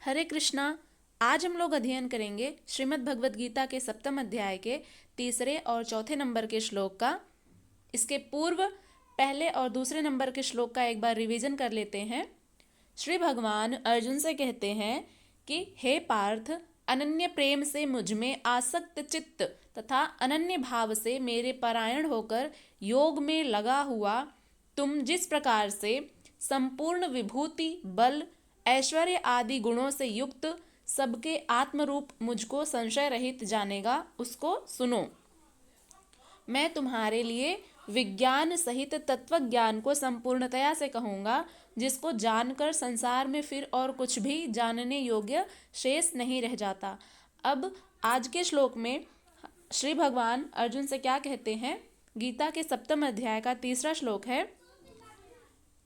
हरे कृष्णा। आज हम लोग अध्ययन करेंगे श्रीमद् भगवद गीता के 7वें अध्याय के 3 और 4 नंबर के श्लोक का। इसके पूर्व पहले और दूसरे नंबर के श्लोक का एक बार रिवीजन कर लेते हैं। श्री भगवान अर्जुन से कहते हैं कि हे पार्थ, अनन्य प्रेम से मुझ में आसक्त चित्त तथा अनन्य भाव से मेरे परायण होकर योग में लगा हुआ तुम जिस प्रकार से संपूर्ण विभूति, बल, ऐश्वर्य आदि गुणों से युक्त सबके आत्मरूप मुझको संशय रहित जानेगा, उसको सुनो। मैं तुम्हारे लिए विज्ञान सहित तत्व ज्ञान को संपूर्णतया से कहूँगा, जिसको जानकर संसार में फिर और कुछ भी जानने योग्य शेष नहीं रह जाता। अब आज के श्लोक में श्री भगवान अर्जुन से क्या कहते हैं? गीता के 7वें अध्याय का 3 श्लोक है।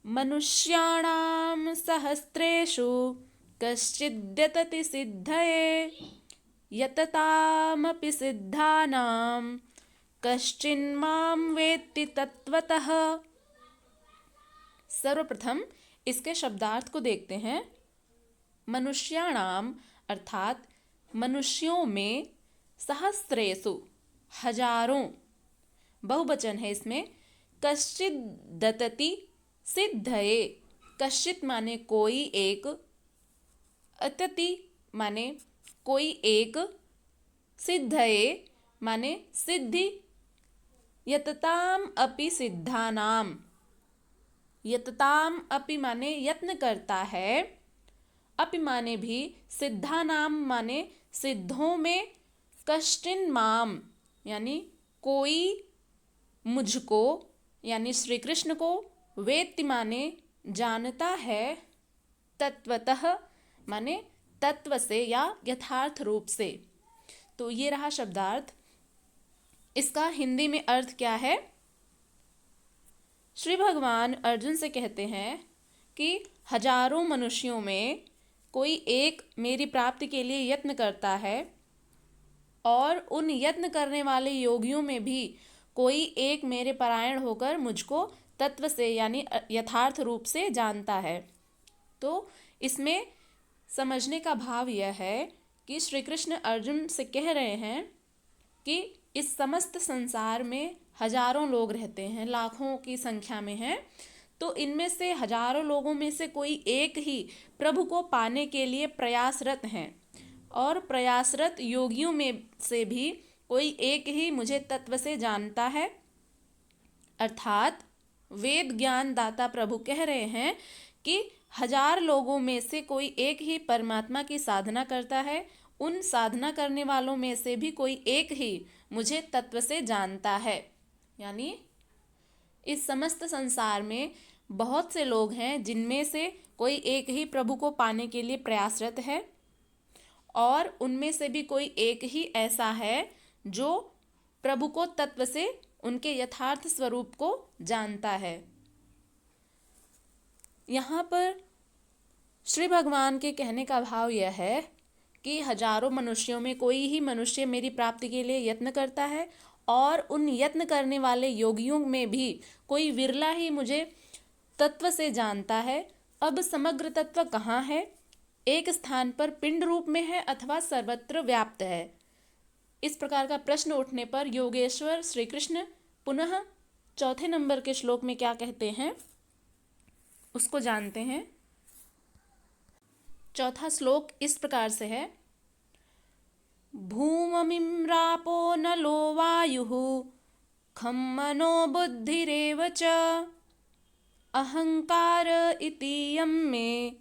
मनुष्याणां सहस्रेषु कश्चिद्यतति सिद्धये यततामपि सिद्धानां कश्चिन्मां वेत्ति तत्वतः। सर्वप्रथम इसके शब्दार्थ को देखते हैं। मनुष्याणाम अर्थात मनुष्यों में, सहस्रेषु हजारों, बहुवचन है इसमें। कश्चित् दतति सिद्धये, कश्चित माने कोई एक, अतति माने कोई एक, सिद्धये माने सिद्धि, यतताम अपि सिद्धानाम, यतताम अपि माने यत्न करता है, अपि माने भी, सिद्धानाम माने सिद्धों में, कश्चिन माम यानी कोई मुझको यानी श्री कृष्ण को, वेत्ति माने जानता है, तत्वतः माने तत्व से या यथार्थ रूप से। तो ये रहा शब्दार्थ। इसका हिंदी में अर्थ क्या है? श्री भगवान अर्जुन से कहते हैं कि हजारों मनुष्यों में कोई एक मेरी प्राप्ति के लिए यत्न करता है, और उन यत्न करने वाले योगियों में भी कोई एक मेरे परायण होकर मुझको तत्व से यानी यथार्थ रूप से जानता है। तो इसमें समझने का भाव यह है कि श्री कृष्ण अर्जुन से कह रहे हैं कि इस समस्त संसार में हजारों लोग रहते हैं, लाखों की संख्या में हैं। तो इनमें से हजारों लोगों में से कोई एक ही प्रभु को पाने के लिए प्रयासरत हैं, और प्रयासरत योगियों में से भी कोई एक ही मुझे तत्व से जानता है। अर्थात वेद ज्ञान दाता प्रभु कह रहे हैं कि हजार लोगों में से कोई एक ही परमात्मा की साधना करता है, उन साधना करने वालों में से भी कोई एक ही मुझे तत्व से जानता है। यानी इस समस्त संसार में बहुत से लोग हैं जिनमें से कोई एक ही प्रभु को पाने के लिए प्रयासरत है, और उनमें से भी कोई एक ही ऐसा है जो प्रभु को तत्व से, उनके यथार्थ स्वरूप को जानता है। यहाँ पर श्री भगवान के कहने का भाव यह है कि हजारों मनुष्यों में कोई ही मनुष्य मेरी प्राप्ति के लिए यत्न करता है, और उन यत्न करने वाले योगियों में भी कोई विरला ही मुझे तत्व से जानता है। अब समग्र तत्व कहाँ है? एक स्थान पर पिंड रूप में है अथवा सर्वत्र व्याप्त है? इस प्रकार का प्रश्न उठने पर योगेश्वर श्री कृष्ण पुनः 4 नंबर के श्लोक में क्या कहते हैं, उसको जानते हैं। 4था श्लोक इस प्रकार से है। भूममिम्रापो नलो वायुः खं मनो बुद्धिरेव च अहंकार इतीयं मे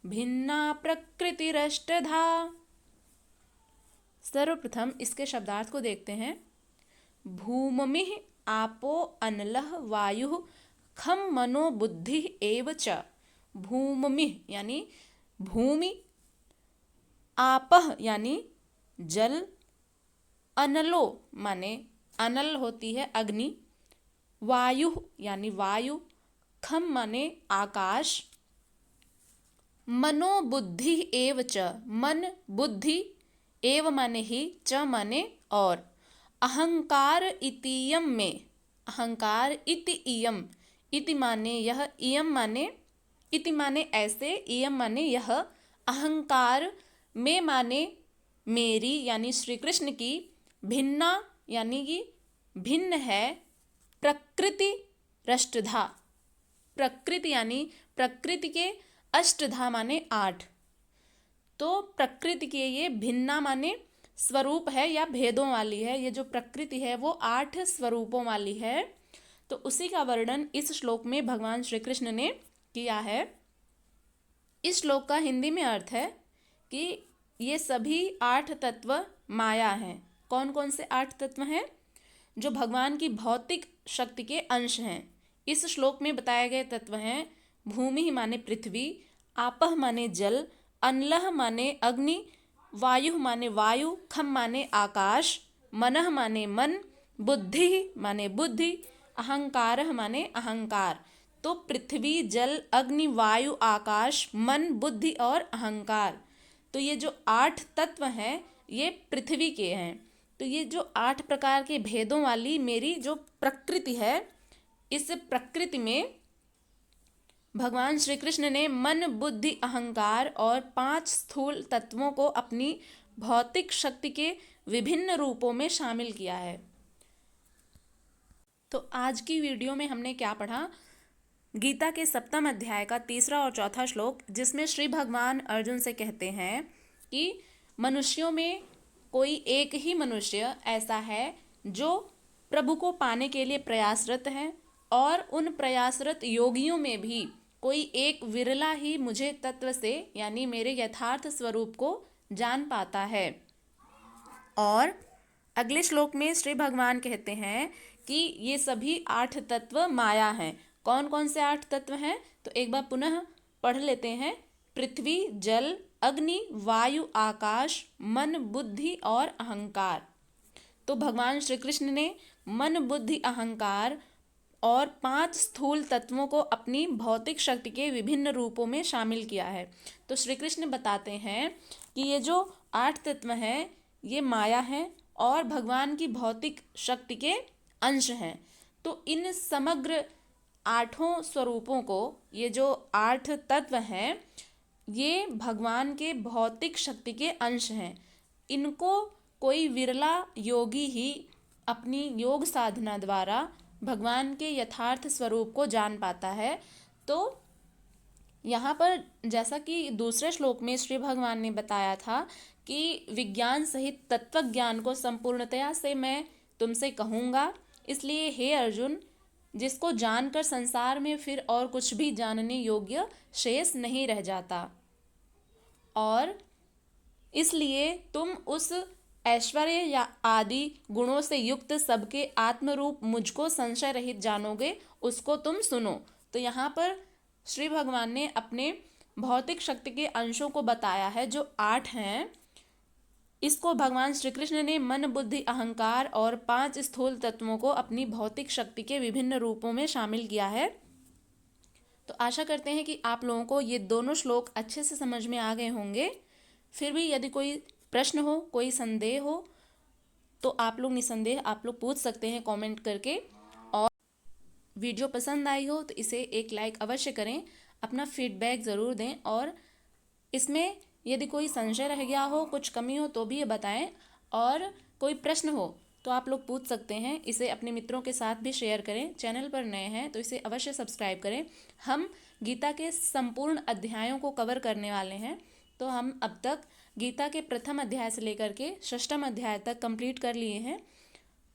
भिन्ना प्रकृतिरष्टधा। सर्वप्रथम इसके शब्दार्थ को देखते हैं। भूममिः आपो अनलः वायुः खं मनो बुद्धि एव च। भूममिः यानी भूमि, आपः यानी जल, अनलो माने अनल होती है अग्नि, वायु यानी वायु, खम माने आकाश, मनो बुद्धि एव च मन बुद्धि, एव माने ही, च माने और, अहंकार इतीयम में, अहंकार इति इयम, इति माने यह, इयम माने, इति माने ऐसे, इयम माने यह, अहंकार में माने मेरी यानी श्री कृष्ण की, भिन्ना यानी कि भिन्न है, प्रकृति रष्टधा, प्रकृति यानी प्रकृति के अष्टधा माने 8। तो प्रकृति के ये भिन्ना माने स्वरूप है या भेदों वाली है, ये जो प्रकृति है वो 8 स्वरूपों वाली है। तो उसी का वर्णन इस श्लोक में भगवान श्री कृष्ण ने किया है। इस श्लोक का हिंदी में अर्थ है कि ये सभी 8 तत्व माया हैं। कौन कौन से 8 तत्व हैं? जो भगवान की भौतिक शक्ति के अंश हैं। इस श्लोक में बताए गए तत्व हैं भूमि माने पृथ्वी, आपः माने जल, अनलः माने अग्नि, वायु माने वायु, खम माने आकाश, मनः माने मन, बुद्धि माने बुद्धि, अहंकारः माने अहंकार। तो पृथ्वी, जल, अग्नि, वायु, आकाश, मन, बुद्धि और अहंकार, तो ये जो 8 तत्व हैं ये पृथ्वी के हैं। तो ये जो 8 प्रकार के भेदों वाली मेरी जो प्रकृति है, इस प्रकृति में भगवान श्री कृष्ण ने मन, बुद्धि, अहंकार और 5 स्थूल तत्वों को अपनी भौतिक शक्ति के विभिन्न रूपों में शामिल किया है। तो आज की वीडियो में हमने क्या पढ़ा? गीता के 7वें अध्याय का 3रा और 4था श्लोक, जिसमें श्री भगवान अर्जुन से कहते हैं कि मनुष्यों में कोई एक ही मनुष्य ऐसा है जो प्रभु को पाने के लिए प्रयासरत है, और उन प्रयासरत योगियों में भी कोई एक विरला ही मुझे तत्व से यानी मेरे यथार्थ स्वरूप को जान पाता है। और अगले श्लोक में श्री भगवान कहते हैं कि ये सभी 8 तत्व माया हैं। कौन कौन से 8 तत्व हैं? तो एक बार पुनः पढ़ लेते हैं। पृथ्वी, जल, अग्नि, वायु, आकाश, मन, बुद्धि और अहंकार। तो भगवान श्री कृष्ण ने मन, बुद्धि, अहंकार और 5 स्थूल तत्वों को अपनी भौतिक शक्ति के विभिन्न रूपों में शामिल किया है। तो श्री कृष्ण बताते हैं कि ये जो 8 तत्व हैं ये माया हैं और भगवान की भौतिक शक्ति के अंश हैं। तो इन समग्र 8 स्वरूपों को, ये जो 8 तत्व हैं ये भगवान के भौतिक शक्ति के अंश हैं। इनको कोई विरला योगी ही अपनी योग साधना द्वारा भगवान के यथार्थ स्वरूप को जान पाता है। तो यहाँ पर जैसा कि दूसरे श्लोक में श्री भगवान ने बताया था कि विज्ञान सहित तत्व ज्ञान को संपूर्णतया से मैं तुमसे कहूँगा, इसलिए हे अर्जुन, जिसको जानकर संसार में फिर और कुछ भी जानने योग्य शेष नहीं रह जाता, और इसलिए तुम उस ऐश्वर्य या आदि गुणों से युक्त सबके आत्मरूप मुझको संशय रहित जानोगे, उसको तुम सुनो। तो यहाँ पर श्री भगवान ने अपने भौतिक शक्ति के अंशों को बताया है जो 8 हैं। इसको भगवान श्री कृष्ण ने मन, बुद्धि, अहंकार और 5 स्थूल तत्वों को अपनी भौतिक शक्ति के विभिन्न रूपों में शामिल किया है। तो आशा करते हैं कि आप लोगों को ये दोनों श्लोक अच्छे से समझ में आ गए होंगे। फिर भी यदि कोई प्रश्न हो, कोई संदेह हो, तो आप लोग निसंदेह आप लोग पूछ सकते हैं कमेंट करके। और वीडियो पसंद आई हो तो इसे एक लाइक अवश्य करें, अपना फीडबैक ज़रूर दें, और इसमें यदि कोई संशय रह गया हो, कुछ कमी हो तो भी ये बताएं, और कोई प्रश्न हो तो आप लोग पूछ सकते हैं। इसे अपने मित्रों के साथ भी शेयर करें। चैनल पर नए हैं तो इसे अवश्य सब्सक्राइब करें। हम गीता के संपूर्ण अध्यायों को कवर करने वाले हैं। तो हम अब तक गीता के प्रथम अध्याय से लेकर के 6वें अध्याय तक कंप्लीट कर लिए हैं।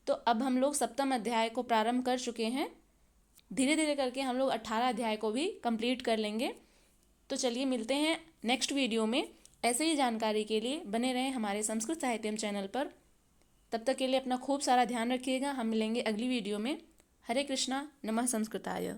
तो अब हम लोग 7वें अध्याय को प्रारंभ कर चुके हैं। धीरे धीरे करके हम लोग 18 अध्याय को भी कंप्लीट कर लेंगे। तो चलिए मिलते हैं नेक्स्ट वीडियो में। ऐसे ही जानकारी के लिए बने रहें हमारे संस्कृत साहित्यम चैनल पर। तब तक के लिए अपना खूब सारा ध्यान रखिएगा। हम मिलेंगे अगली वीडियो में। हरे कृष्णा, नमः संस्कृताय।